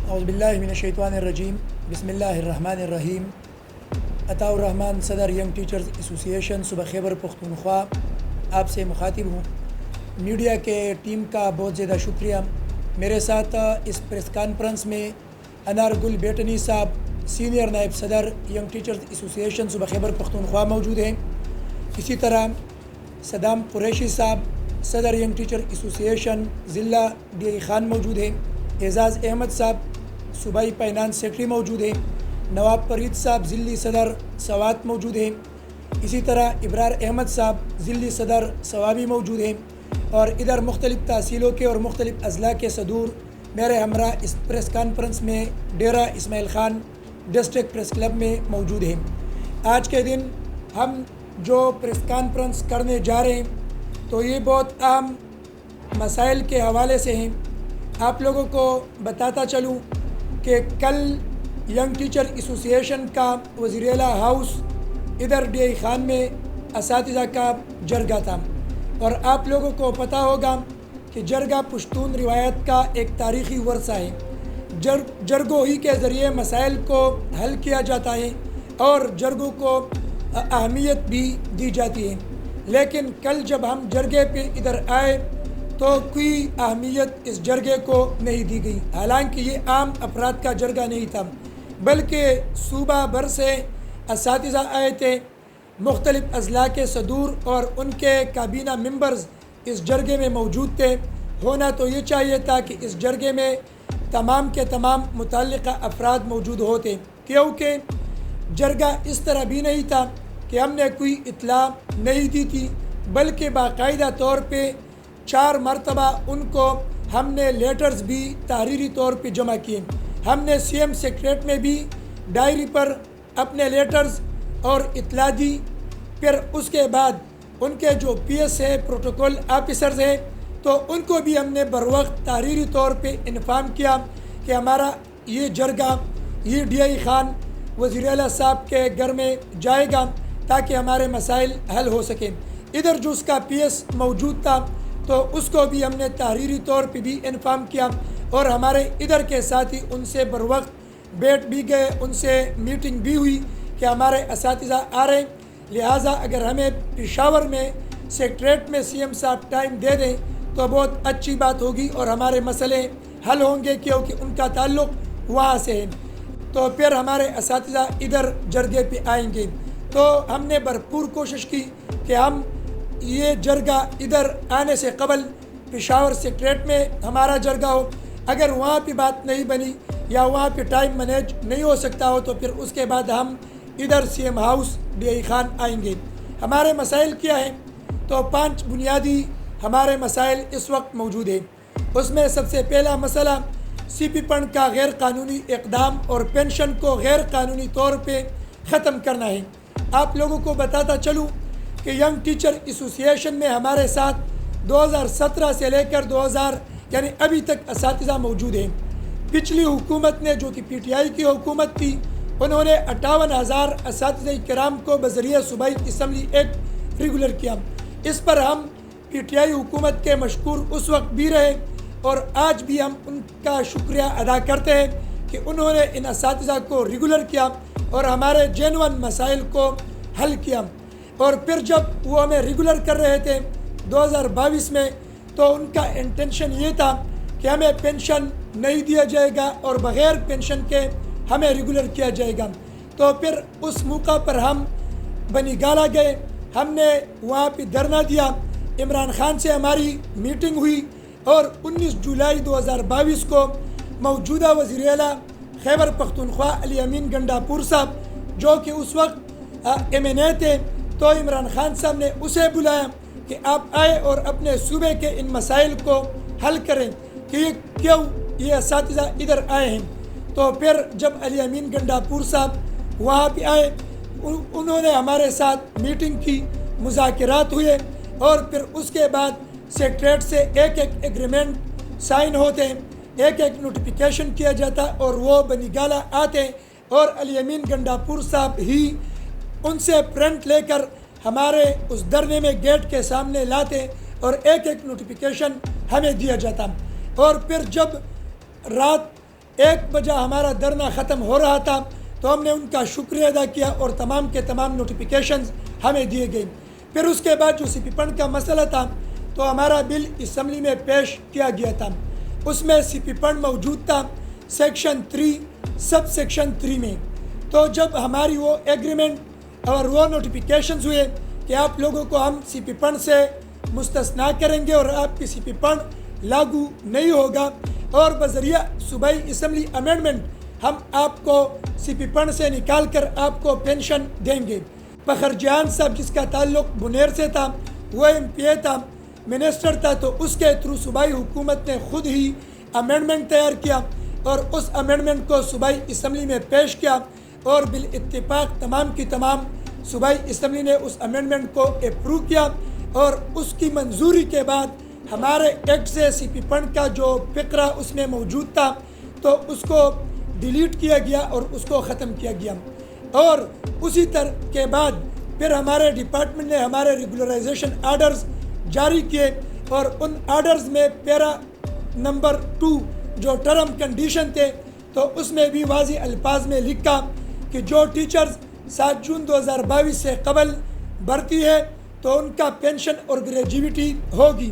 اعوذ باللہ من الشیطان الرجیم بسم اللہ الرحمن الرحیم عطاء الرحمن صدر ینگ ٹیچرز ایسوسی ایشن صوبہ خیبر پختونخوا آپ سے مخاطب ہوں۔ میڈیا کے ٹیم کا بہت زیادہ شکریہ۔ میرے ساتھ اس پریس کانفرنس میں انار گل بیٹنی صاحب سینئر نائب صدر ینگ ٹیچرز ایسوسی ایشن صوبہ خیبر پختونخوا موجود ہیں۔ اسی طرح صدام قریشی صاحب صدر ینگ ٹیچر ایسوسی ایشن ضلع ڈی آئی خان موجود ہیں۔ اعزاز احمد صاحب صوبائی فائنانس سیکرٹری موجود ہیں۔ نواب فرید صاحب ضلعی صدر سوات موجود ہیں۔ اسی طرح ابرار احمد صاحب ضلعی صدر سوابی موجود ہیں، اور ادھر مختلف تحصیلوں کے اور مختلف اضلاع کے صدور میرے ہمراہ اس پریس کانفرنس میں Dera Ismail Khan district press club میں موجود ہیں۔ آج کے دن ہم جو پریس کانفرنس کرنے جا رہے ہیں تو یہ بہت اہم مسائل کے حوالے سے ہیں۔ آپ لوگوں کو بتاتا چلوں کہ کل ینگ ٹیچر ایسوسی ایشن کا وزیر اعلیٰ ہاؤس ادھر ڈی آئی خان میں اساتذہ کا جرگہ تھا، اور آپ لوگوں کو پتہ ہوگا کہ جرگہ پشتون روایت کا ایک تاریخی ورثہ ہے۔ جرگوں ہی کے ذریعے مسائل کو حل کیا جاتا ہے اور جرگوں کو اہمیت بھی دی جاتی ہے، لیکن کل جب ہم جرگے پہ ادھر آئے تو کوئی اہمیت اس جرگے کو نہیں دی گئی، حالانکہ یہ عام افراد کا جرگہ نہیں تھا، بلکہ صوبہ بھر سے اساتذہ آئے تھے، مختلف اضلاع کے صدور اور ان کے کابینہ ممبرز اس جرگے میں موجود تھے۔ ہونا تو یہ چاہیے تھا کہ اس جرگے میں تمام کے تمام متعلقہ افراد موجود ہوتے، کیونکہ جرگہ اس طرح بھی نہیں تھا کہ ہم نے کوئی اطلاع نہیں دی تھی، بلکہ باقاعدہ طور پہ 4 مرتبہ ان کو ہم نے لیٹرز بھی تحریری طور پہ جمع کیے۔ ہم نے سی ایم سیکریٹریٹ میں بھی ڈائری پر اپنے لیٹرز اور اطلاع دی، پھر اس کے بعد ان کے جو پی ایس ہے پروٹوکول آفیسرز ہیں تو ان کو بھی ہم نے بروقت تحریری طور پہ انفارم کیا کہ ہمارا یہ جرگہ یہ ڈی آئی خان وزیر اعلیٰ صاحب کے گھر میں جائے گا تاکہ ہمارے مسائل حل ہو سکیں۔ ادھر جو اس کا پی ایس موجود تھا تو اس کو بھی ہم نے تحریری طور پہ بھی انفارم کیا، اور ہمارے ادھر کے ساتھی ان سے بروقت بیٹھ بھی گئے، ان سے میٹنگ بھی ہوئی کہ ہمارے اساتذہ آ رہے ہیں، لہٰذا اگر ہمیں پشاور میں سیکریٹریٹ میں سی ایم صاحب ٹائم دے دیں تو بہت اچھی بات ہوگی اور ہمارے مسئلے حل ہوں گے، کیونکہ ان کا تعلق وہاں سے ہے۔ تو پھر ہمارے اساتذہ ادھر جرگے پہ آئیں گے، تو ہم نے بھرپور کوشش کی کہ ہم یہ جرگہ ادھر آنے سے قبل پشاور سیکریٹریٹ میں ہمارا جرگہ ہو۔ اگر وہاں پہ بات نہیں بنی یا وہاں پہ ٹائم مینیج نہیں ہو سکتا ہو تو پھر اس کے بعد ہم ادھر C M house D I Khan آئیں گے۔ ہمارے مسائل کیا ہیں؟ تو 5 بنیادی ہمارے مسائل اس وقت موجود ہیں۔ اس میں سب سے پہلا مسئلہ سی پی فنڈ کا غیر قانونی اقدام اور پینشن کو غیر قانونی طور پہ ختم کرنا ہے۔ آپ لوگوں کو بتاتا چلوں کہ ینگ ٹیچر ایسوسی ایشن میں ہمارے ساتھ 2017 سے لے کر 2000 یعنی ابھی تک اساتذہ موجود ہیں۔ پچھلی حکومت نے جو کہ پی ٹی آئی کی حکومت تھی، انہوں نے 58,000 اساتذہ کرام کو بذریعہ صوبائی اسمبلی ایکٹ ریگولر کیا۔ اس پر ہم پی ٹی آئی حکومت کے مشکور اس وقت بھی رہے، اور آج بھی ہم ان کا شکریہ ادا کرتے ہیں کہ انہوں نے ان اساتذہ کو ریگولر کیا اور ہمارے جینون مسائل کو حل کیا۔ اور پھر جب وہ ہمیں ریگولر کر رہے تھے 2022 میں، تو ان کا انٹینشن یہ تھا کہ ہمیں پینشن نہیں دیا جائے گا اور بغیر پینشن کے ہمیں ریگولر کیا جائے گا۔ تو پھر اس موقع پر ہم بنی گالا گئے، ہم نے وہاں پہ دھرنا دیا، عمران خان سے ہماری میٹنگ ہوئی، اور 19 جولائی 2022 کو موجودہ وزیر اعلیٰ خیبر پختونخوا علی امین گنڈاپور صاحب جو کہ اس وقت ایم این اے تھے، تو عمران خان صاحب نے اسے بلایا کہ آپ آئے اور اپنے صوبے کے ان مسائل کو حل کریں کہ یہ کیوں یہ اساتذہ ادھر آئے ہیں۔ تو پھر جب علی امین گنڈاپور صاحب وہاں پہ آئے، انہوں نے ہمارے ساتھ میٹنگ کی، مذاکرات ہوئے، اور پھر اس کے بعد سیکریٹریٹ سے ایک ایگریمنٹ سائن ہوتے ہیں، ایک نوٹیفیکیشن کیا جاتا، اور وہ بنی گالا آتے، اور علی امین گنڈاپور صاحب ہی ان سے پرنٹ لے کر ہمارے اس دھرنے میں گیٹ کے سامنے لاتے، اور ایک نوٹیفیکیشن ہمیں دیا جاتا۔ اور پھر جب رات 1 بجے ہمارا دھرنا ختم ہو رہا تھا تو ہم نے ان کا شکریہ ادا کیا اور تمام کے تمام نوٹیفیکیشنز ہمیں دیے گئے۔ پھر اس کے بعد جو سی پی فنڈ کا مسئلہ تھا تو ہمارا بل اسمبلی میں پیش کیا گیا تھا، اس میں سی پی فنڈ موجود تھا سیکشن 3 سب سیکشن 3 میں۔ تو جب ہماری وہ ایگریمنٹ اور وہ نوٹیفیکیشنز ہوئے کہ آپ لوگوں کو ہم سی پی فنڈ سے مستثنا کریں گے اور آپ کی سی پی فنڈ لاگو نہیں ہوگا، اور بذریعہ صوبائی اسمبلی امینڈمنٹ ہم آپ کو سی پی فنڈ سے نکال کر آپ کو پینشن دیں گے۔ فخر جہان صاحب جس کا تعلق بنیر سے تھا، وہ ایم پی اے تھا، منسٹر تھا، تو اس کے تھرو صوبائی حکومت نے خود ہی امینڈمنٹ تیار کیا اور اس امینڈمنٹ کو صوبائی اسمبلی میں پیش کیا، اور بالاتفاق تمام کی تمام صوبائی اسمبلی نے اس امینڈمنٹ کو اپروو کیا، اور اس کی منظوری کے بعد ہمارے ایکٹ سے سی پی فنڈ کا جو فقرہ اس میں موجود تھا تو اس کو ڈیلیٹ کیا گیا اور اس کو ختم کیا گیا۔ اور اسی طرح کے بعد پھر ہمارے ڈپارٹمنٹ نے ہمارے ریگولرائزیشن آرڈرز جاری کیے، اور ان آرڈرز میں پیرا نمبر 2 جو ٹرم کنڈیشن تھے تو اس میں بھی واضح الفاظ میں لکھا کہ جو ٹیچرز 7 جون 2022 سے قبل بھرتی ہے تو ان کا پینشن اور گریجویٹی ہوگی،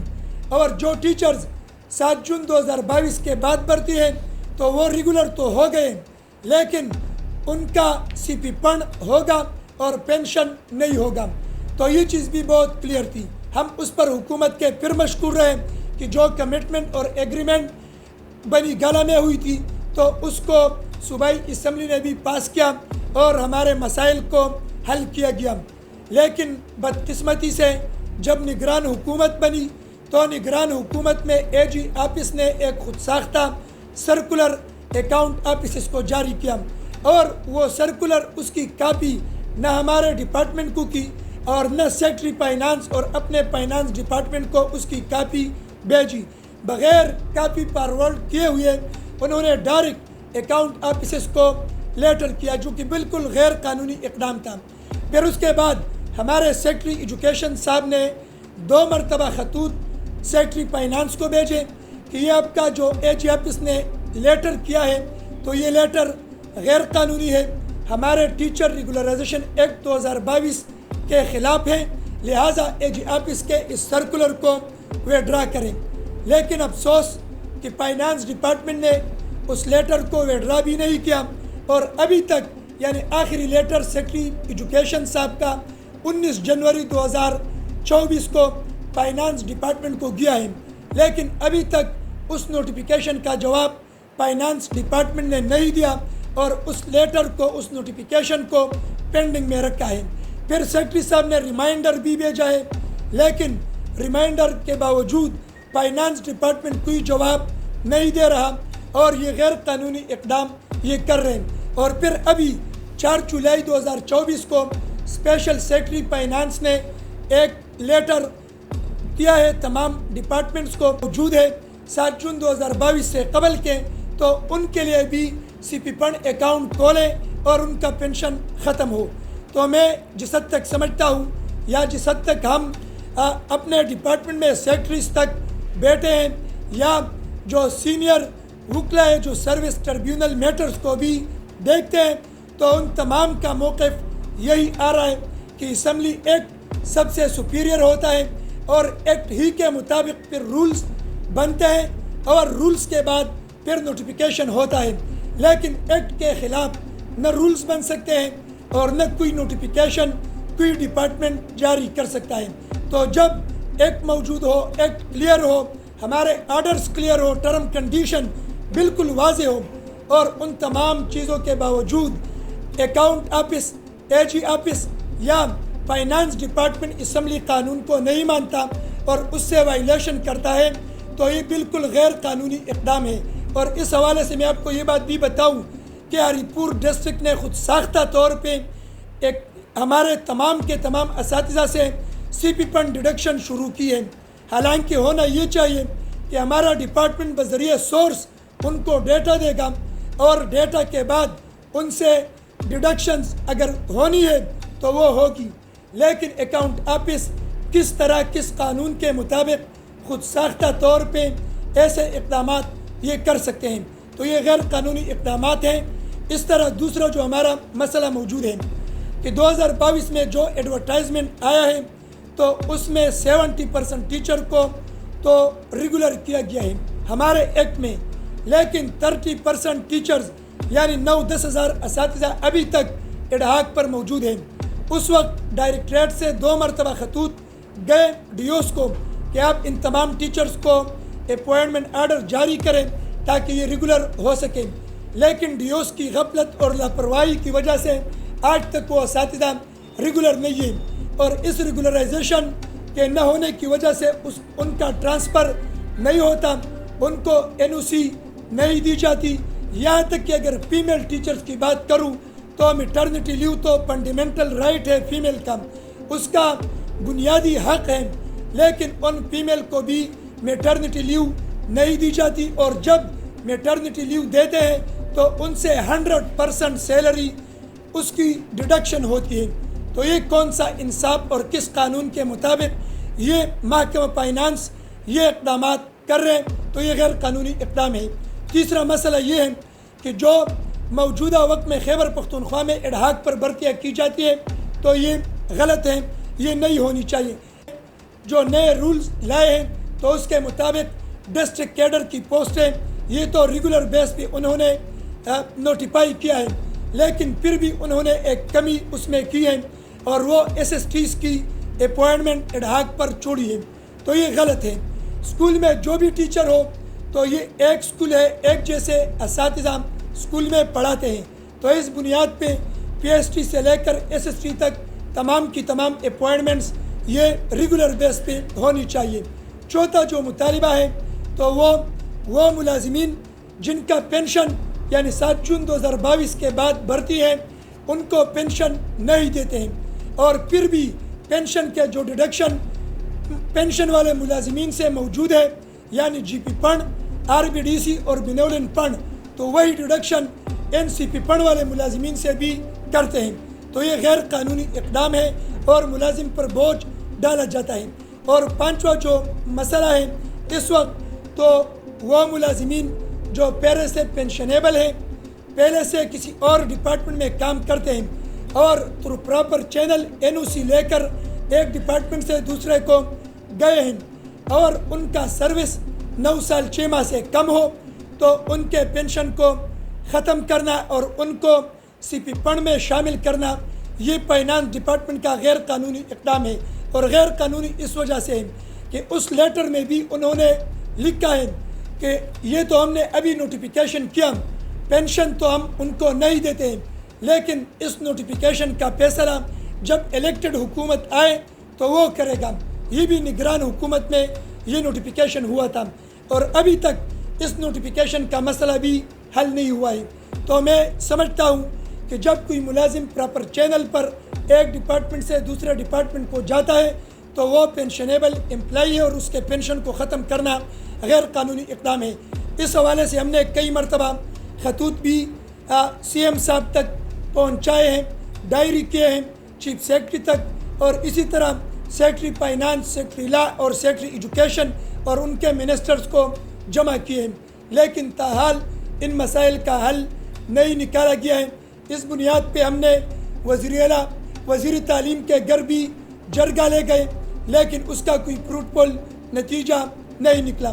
اور جو ٹیچرز 7 جون 2022 کے بعد بھرتی ہیں تو وہ ریگولر تو ہو گئے لیکن ان کا سی پی فنڈ ہوگا اور پینشن نہیں ہوگا۔ تو یہ چیز بھی بہت کلیئر تھی۔ ہم اس پر حکومت کے پھر مشکور رہے کہ جو کمٹمنٹ اور ایگریمنٹ بنی گالہ میں ہوئی تھی تو اس کو صوبائی اسمبلی نے بھی پاس کیا اور ہمارے مسائل کو حل کیا گیا۔ لیکن بدقسمتی سے جب نگران حکومت بنی تو نگران حکومت میں اے جی آفس نے ایک خود ساختہ سرکولر اکاؤنٹ آفیسز کو جاری کیا، اور وہ سرکولر اس کی کاپی نہ ہمارے ڈپارٹمنٹ کو کی اور نہ سیکٹری فائنانس اور اپنے فائنانس ڈپارٹمنٹ کو اس کی کاپی بھیجی۔ بغیر کاپی فارورڈ کیے ہوئے انہوں نے ڈائریکٹ اکاؤنٹ آفیسز کو لیٹر کیا، جو کہ بالکل غیر قانونی اقدام تھا۔ پھر اس کے بعد ہمارے سیکٹری ایجوکیشن صاحب نے 2 مرتبہ خطوط سیکٹری فائنانس کو بھیجے کہ یہ آپ کا جو اے جی آفس نے لیٹر کیا ہے تو یہ لیٹر غیر قانونی ہے، ہمارے ٹیچر ریگولرائزیشن ایکٹ 2022 کے خلاف ہے، لہٰذا اے جی آفس کے اس سرکولر کو ویڈرا کریں۔ لیکن افسوس کہ فائنانس ڈپارٹمنٹ نے اس لیٹر کو ویڈرا بھی نہیں کیا، اور ابھی تک یعنی آخری لیٹر سیکٹری ایجوکیشن صاحب کا 19 جنوری 2024 کو فائنانس ڈپارٹمنٹ کو گیا ہے، لیکن ابھی تک اس نوٹیفیکیشن کا جواب فائنانس ڈپارٹمنٹ نے نہیں دیا، اور اس لیٹر کو اس نوٹیفیکیشن کو پینڈنگ میں رکھا ہے۔ پھر سیکٹری صاحب نے ریمائنڈر بھی بھیجا ہے، لیکن ریمائنڈر کے باوجود فائنانس ڈپارٹمنٹ کوئی جواب نہیں دے رہا، اور یہ غیر قانونی اقدام یہ کر رہے ہیں۔ اور پھر ابھی 4 جولائی 2024 کو اسپیشل سیکرٹری فائنانس نے ایک لیٹر کیا ہے، تمام ڈپارٹمنٹس کو موجود ہے 7 جون 2022 سے قبل کے، تو ان کے لیے بھی سی پی فنڈ اکاؤنٹ کھولیں اور ان کا پینشن ختم ہو۔ تو میں جس حد تک سمجھتا ہوں یا جس حد تک ہم اپنے ڈپارٹمنٹ میں سیکٹریز تک بیٹھے ہیں یا جو سینئر وکلا ہے جو سروس ٹربیونل میٹرز کو بھی دیکھتے ہیں، تو ان تمام کا موقف یہی آ رہا ہے کہ اسمبلی ایکٹ سب سے سپیریئر ہوتا ہے، اور ایکٹ ہی کے مطابق پھر رولز بنتے ہیں، اور رولز کے بعد پھر نوٹیفیکیشن ہوتا ہے۔ لیکن ایکٹ کے خلاف نہ رولز بن سکتے ہیں اور نہ کوئی نوٹیفیکیشن کوئی ڈپارٹمنٹ جاری کر سکتا ہے۔ تو جب ایکٹ موجود ہو، ایکٹ کلیئر ہو، ہمارے آرڈرز کلیئر ہو، ٹرم کنڈیشن بالکل واضح ہو، اور ان تمام چیزوں کے باوجود اکاؤنٹ آفس، اے جی آفس یا فائنانس ڈپارٹمنٹ اسمبلی قانون کو نہیں مانتا اور اس سے وائلیشن کرتا ہے، تو یہ بالکل غیر قانونی اقدام ہے۔ اور اس حوالے سے میں آپ کو یہ بات بھی بتاؤں کہ ہری پور ڈسٹرکٹ نے خود ساختہ طور پہ ایک ہمارے تمام کے تمام اساتذہ سے سی پی فنڈ ڈیڈکشن شروع کی ہے، حالانکہ ہونا یہ چاہیے کہ ہمارا ڈپارٹمنٹ بذریعہ سورس ان کو ڈیٹا دے گا، اور ڈیٹا کے بعد ان سے ڈیڈکشنز اگر ہونی ہے تو وہ ہوگی۔ لیکن اکاؤنٹ آفس کس طرح کس قانون کے مطابق خود ساختہ طور پہ ایسے اقدامات یہ کر سکتے ہیں؟ تو یہ غیر قانونی اقدامات ہیں۔ اس طرح دوسرا جو ہمارا مسئلہ موجود ہے کہ 2022 میں جو ایڈورٹائزمنٹ آیا ہے تو اس میں 70% ٹیچر کو تو ریگولر کیا گیا ہے ہمارے ایکٹ میں، لیکن 30% ٹیچرز یعنی 9-10 ہزار اساتذہ ابھی تک اڈہاک پر موجود ہیں۔ اس وقت ڈائریکٹریٹ سے 2 مرتبہ خطوط گئے ڈی اوز کو کہ آپ ان تمام ٹیچرز کو اپوائنٹمنٹ آرڈر جاری کریں تاکہ یہ ریگولر ہو سکیں، لیکن ڈی اوز کی غفلت اور لاپرواہی کی وجہ سے آج تک وہ اساتذہ ریگولر نہیں ہیں، اور اس ریگولرائزیشن کے نہ ہونے کی وجہ سے ان کا ٹرانسفر نہیں ہوتا، ان کو NOC نہیں دی جاتی۔ یہاں تک کہ اگر فیمیل ٹیچرز کی بات کروں تو میٹرنٹی لیو تو فنڈامنٹل رائٹ ہے فیمیل کا، اس کا بنیادی حق ہے، لیکن ان فیمیل کو بھی میٹرنٹی لیو نہیں دی جاتی، اور جب میٹرنٹی لیو دیتے ہیں تو ان سے 100% سیلری اس کی ڈیڈکشن ہوتی ہے۔ تو یہ کون سا انصاف اور کس قانون کے مطابق یہ محکمہ فائنانس یہ اقدامات کر رہے ہیں؟ تو یہ غیر قانونی اقدام ہے۔ تیسرا مسئلہ یہ ہے کہ جو موجودہ وقت میں خیبر پختونخوا میں اڈہاک پر بھرتیاں کی جاتی ہے تو یہ غلط ہے، یہ نہیں ہونی چاہیے۔ جو نئے رولز لائے ہیں تو اس کے مطابق ڈسٹرکٹ کیڈر کی پوسٹیں یہ تو ریگولر بیس پہ انہوں نے نوٹیفائی کیا ہے، لیکن پھر بھی انہوں نے ایک کمی اس میں کی ہے اور وہ SSTs کی اپوائنٹمنٹ اڈہاک پر چھوڑی ہے، تو یہ غلط ہے۔ اسکول میں جو بھی ٹیچر ہو تو یہ ایک اسکول ہے، ایک جیسے اساتذہ اسکول میں پڑھاتے ہیں، تو اس بنیاد پہ PST سے لے کر SST تک تمام کی تمام اپوائنٹمنٹس یہ ریگولر بیس پہ ہونی چاہیے۔ چوتھا جو مطالبہ ہے تو وہ ملازمین جن کا پینشن یعنی 7 جون 2022 کے بعد بھرتی ہے ان کو پینشن نہیں دیتے ہیں، اور پھر بھی پینشن کے جو ڈیڈکشن پینشن والے ملازمین سے موجود ہے یعنی GP فنڈ، RBDC اور بینولین فنڈ، تو وہی ڈیڈکشن NCP فنڈ والے ملازمین سے بھی کرتے ہیں، تو یہ غیر قانونی اقدام ہے اور ملازم پر بوجھ ڈالا جاتا ہے۔ اور پانچواں جو مسئلہ ہے اس وقت تو وہ ملازمین جو پہلے سے پینشنیبل ہیں، پہلے سے کسی اور ڈپارٹمنٹ میں کام کرتے ہیں اور تھرو پراپر چینل NOC لے کر ایک ڈپارٹمنٹ سے دوسرے کو گئے ہیں اور ان کا سروس 9 سال 6 ماہ سے کم ہو تو ان کے پینشن کو ختم کرنا اور ان کو CP فنڈ میں شامل کرنا یہ فائنانس ڈپارٹمنٹ کا غیر قانونی اقدام ہے، اور غیر قانونی اس وجہ سے ہے کہ اس لیٹر میں بھی انہوں نے لکھا ہے کہ یہ تو ہم نے ابھی نوٹیفیکیشن کیا، پینشن تو ہم ان کو نہیں دیتے ہیں، لیکن اس نوٹیفیکیشن کا فیصلہ جب الیکٹڈ حکومت آئے تو وہ کرے گا۔ یہ بھی نگران حکومت میں یہ نوٹیفیکیشن ہوا تھا اور ابھی تک اس نوٹیفیکیشن کا مسئلہ بھی حل نہیں ہوا ہے۔ تو میں سمجھتا ہوں کہ جب کوئی ملازم پراپر چینل پر ایک ڈپارٹمنٹ سے دوسرے ڈپارٹمنٹ کو جاتا ہے تو وہ پینشنیبل امپلائی ہے اور اس کے پینشن کو ختم کرنا غیر قانونی اقدام ہے۔ اس حوالے سے ہم نے کئی مرتبہ خطوط بھی CM صاحب تک پہنچائے ہیں، ڈائری کیے ہیں چیف سیکرٹری تک، اور اسی طرح سیکرٹری فائنانس، سیکرٹری لا اور سیکرٹری ایجوکیشن اور ان کے منسٹرز کو جمع کیے ہیں، لیکن تاحال ان مسائل کا حل نہیں نکالا گیا ہے۔ اس بنیاد پہ ہم نے وزیر اعلیٰ وزیر تعلیم کے گھر بھی جرگہ لے گئے، لیکن اس کا کوئی فروٹفل نتیجہ نہیں نکلا۔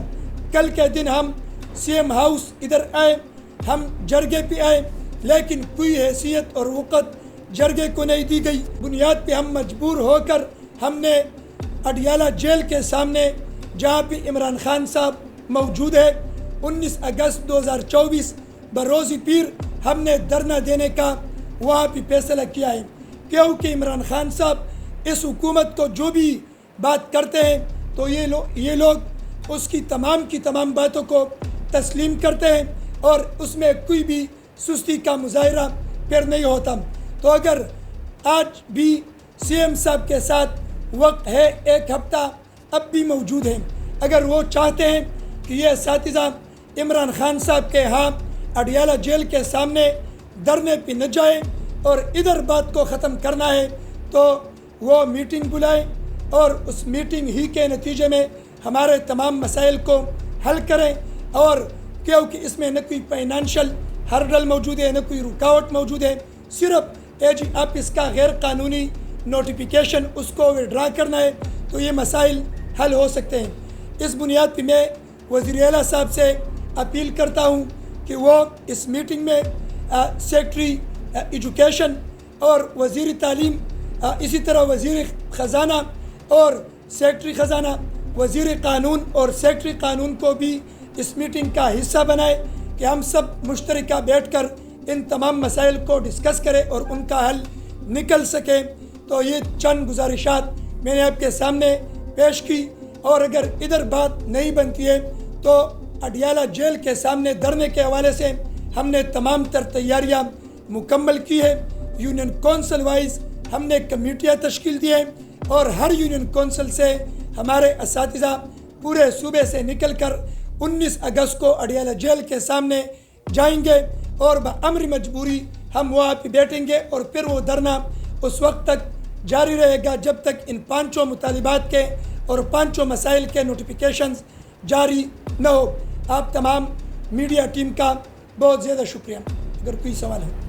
کل کے دن ہم CM ہاؤس ادھر آئے، ہم جرگے پہ آئے، لیکن کوئی حیثیت اور وقت جرگے کو نہیں دی گئی۔ بنیاد پہ ہم مجبور ہو کر ہم نے اڈیالہ جیل کے سامنے جہاں پہ عمران خان صاحب موجود ہے 19 اگست 2024 بروز پیر ہم نے دھرنا دینے کا وہاں پہ فیصلہ کیا ہے، کیونکہ عمران خان صاحب اس حکومت کو جو بھی بات کرتے ہیں تو یہ لوگ اس کی تمام باتوں کو تسلیم کرتے ہیں اور اس میں کوئی بھی سستی کا مظاہرہ پھر نہیں ہوتا۔ تو اگر آج بھی CM صاحب کے ساتھ وقت ہے، 1 ہفتہ اب بھی موجود ہیں، اگر وہ چاہتے ہیں کہ یہ اساتذہ عمران خان صاحب کے ہاں اڈیالہ جیل کے سامنے دھرنے پہ نہ جائیں اور ادھر بات کو ختم کرنا ہے تو وہ میٹنگ بلائیں اور اس میٹنگ ہی کے نتیجے میں ہمارے تمام مسائل کو حل کریں اور کیونکہ اس میں نہ کوئی فائنانشل ہرڈل موجود ہے، نہ کوئی رکاوٹ موجود ہے، صرف AG آفس کا غیر قانونی نوٹیفیکیشن اس کو وڈرا کرنا ہے تو یہ مسائل حل ہو سکتے ہیں۔ اس بنیاد پہ میں وزیر اعلیٰ صاحب سے اپیل کرتا ہوں کہ وہ اس میٹنگ میں سیکٹری ایجوکیشن اور وزیر تعلیم، اسی طرح وزیر خزانہ اور سیکٹری خزانہ، وزیر قانون اور سیکٹری قانون کو بھی اس میٹنگ کا حصہ بنائے کہ ہم سب مشترکہ بیٹھ کر ان تمام مسائل کو ڈسکس کریں اور ان کا حل نکل سکے۔ تو یہ چند گزارشات میں نے آپ کے سامنے پیش کی، اور اگر ادھر بات نہیں بنتی ہے تو اڈیالہ جیل کے سامنے دھرنے کے حوالے سے ہم نے تمام تر تیاریاں مکمل کی ہے۔ یونین کونسل وائز ہم نے کمیٹیاں تشکیل دی ہیں، اور ہر یونین کونسل سے ہمارے اساتذہ پورے صوبے سے نکل کر 19 اگست کو اڈیالہ جیل کے سامنے جائیں گے، اور بامر مجبوری ہم وہاں پہ بیٹھیں گے، اور پھر وہ دھرنا اس وقت تک جاری رہے گا جب تک ان 5 مطالبات کے اور 5 مسائل کے نوٹیفیکیشنز جاری نہ ہو۔ آپ تمام میڈیا ٹیم کا بہت زیادہ شکریہ۔ اگر کوئی سوال ہے